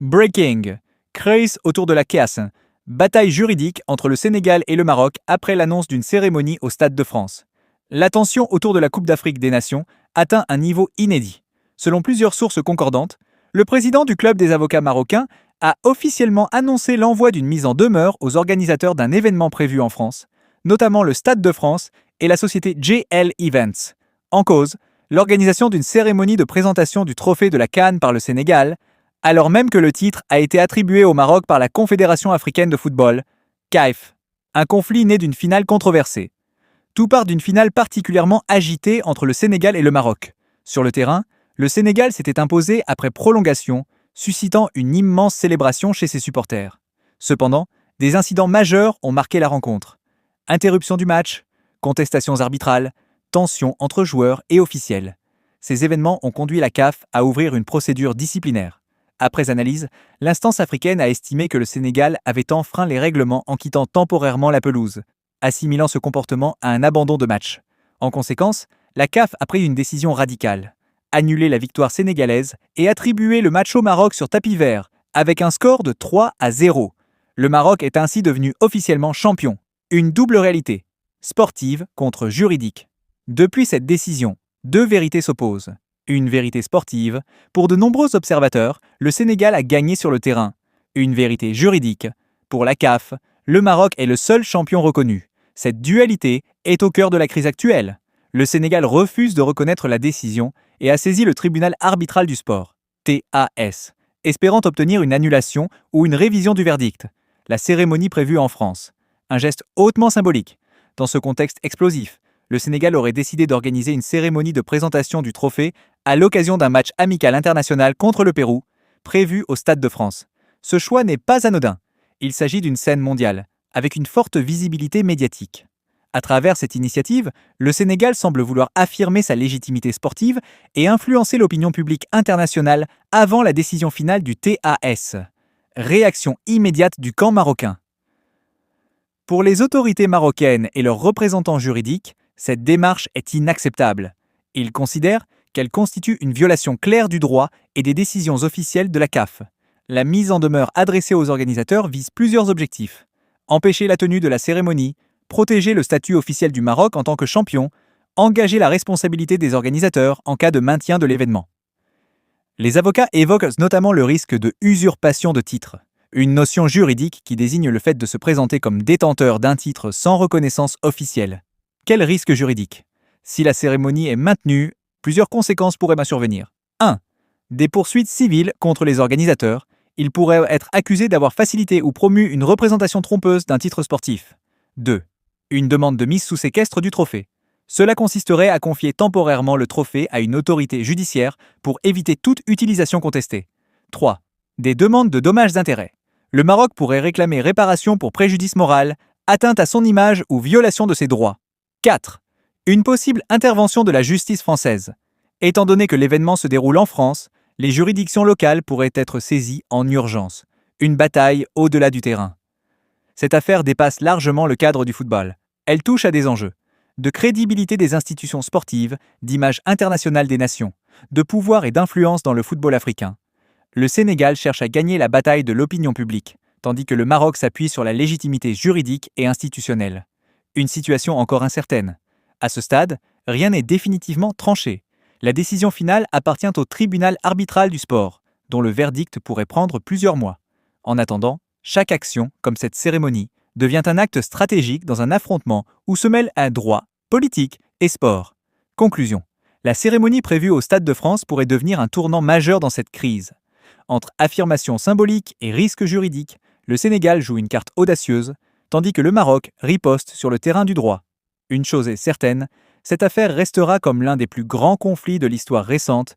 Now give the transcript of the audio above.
Breaking. Crise autour de la CAS. Bataille juridique entre le Sénégal et le Maroc après l'annonce d'une cérémonie au Stade de France. La tension autour de la Coupe d'Afrique des Nations atteint un niveau inédit. Selon plusieurs sources concordantes, le président du club des avocats marocains a officiellement annoncé l'envoi d'une mise en demeure aux organisateurs d'un événement prévu en France, notamment le Stade de France et la société JL Events. En cause, l'organisation d'une cérémonie de présentation du trophée de la CAN par le Sénégal, alors même que le titre a été attribué au Maroc par la Confédération africaine de football, CAF. Un conflit né d'une finale controversée. Tout part d'une finale particulièrement agitée entre le Sénégal et le Maroc. Sur le terrain, le Sénégal s'était imposé après prolongation, suscitant une immense célébration chez ses supporters. Cependant, des incidents majeurs ont marqué la rencontre. Interruption du match, contestations arbitrales, tensions entre joueurs et officiels. Ces événements ont conduit la CAF à ouvrir une procédure disciplinaire. Après analyse, l'instance africaine a estimé que le Sénégal avait enfreint les règlements en quittant temporairement la pelouse, assimilant ce comportement à un abandon de match. En conséquence, la CAF a pris une décision radicale. Annuler la victoire sénégalaise et attribuer le match au Maroc sur tapis vert, avec un score de 3-0. Le Maroc est ainsi devenu officiellement champion. Une double réalité, sportive contre juridique. Depuis cette décision, deux vérités s'opposent. Une vérité sportive, pour de nombreux observateurs, le Sénégal a gagné sur le terrain. Une vérité juridique, pour la CAF, le Maroc est le seul champion reconnu. Cette dualité est au cœur de la crise actuelle. Le Sénégal refuse de reconnaître la décision et a saisi le tribunal arbitral du sport, TAS, espérant obtenir une annulation ou une révision du verdict. La cérémonie prévue en France. Un geste hautement symbolique. Dans ce contexte explosif, le Sénégal aurait décidé d'organiser une cérémonie de présentation du trophée à l'occasion d'un match amical international contre le Pérou, prévu au Stade de France. Ce choix n'est pas anodin. Il s'agit d'une scène mondiale, avec une forte visibilité médiatique. À travers cette initiative, le Sénégal semble vouloir affirmer sa légitimité sportive et influencer l'opinion publique internationale avant la décision finale du TAS. Réaction immédiate du camp marocain. Pour les autorités marocaines et leurs représentants juridiques, cette démarche est inacceptable. Ils considèrent qu'elle constitue une violation claire du droit et des décisions officielles de la CAF. La mise en demeure adressée aux organisateurs vise plusieurs objectifs. Empêcher la tenue de la cérémonie, protéger le statut officiel du Maroc en tant que champion, engager la responsabilité des organisateurs en cas de maintien de l'événement. Les avocats évoquent notamment le risque de usurpation de titre, une notion juridique qui désigne le fait de se présenter comme détenteur d'un titre sans reconnaissance officielle. Quel risque juridique? Si la cérémonie est maintenue, plusieurs conséquences pourraient survenir. 1. Des poursuites civiles contre les organisateurs. Ils pourraient être accusés d'avoir facilité ou promu une représentation trompeuse d'un titre sportif. 2. Une demande de mise sous séquestre du trophée. Cela consisterait à confier temporairement le trophée à une autorité judiciaire pour éviter toute utilisation contestée. 3. Des demandes de dommages-intérêts. Le Maroc pourrait réclamer réparation pour préjudice moral, atteinte à son image ou violation de ses droits. 4. Une possible intervention de la justice française. Étant donné que l'événement se déroule en France, les juridictions locales pourraient être saisies en urgence. Une bataille au-delà du terrain. Cette affaire dépasse largement le cadre du football. Elle touche à des enjeux de crédibilité des institutions sportives, d'image internationale des nations, de pouvoir et d'influence dans le football africain. Le Sénégal cherche à gagner la bataille de l'opinion publique, tandis que le Maroc s'appuie sur la légitimité juridique et institutionnelle. Une situation encore incertaine. À ce stade, rien n'est définitivement tranché. La décision finale appartient au tribunal arbitral du sport, dont le verdict pourrait prendre plusieurs mois. En attendant, chaque action, comme cette cérémonie, devient un acte stratégique dans un affrontement où se mêlent un droit, politique et sport. Conclusion. La cérémonie prévue au Stade de France pourrait devenir un tournant majeur dans cette crise. Entre affirmation symbolique et risque juridique, le Sénégal joue une carte audacieuse, tandis que le Maroc riposte sur le terrain du droit. Une chose est certaine, cette affaire restera comme l'un des plus grands conflits de l'histoire récente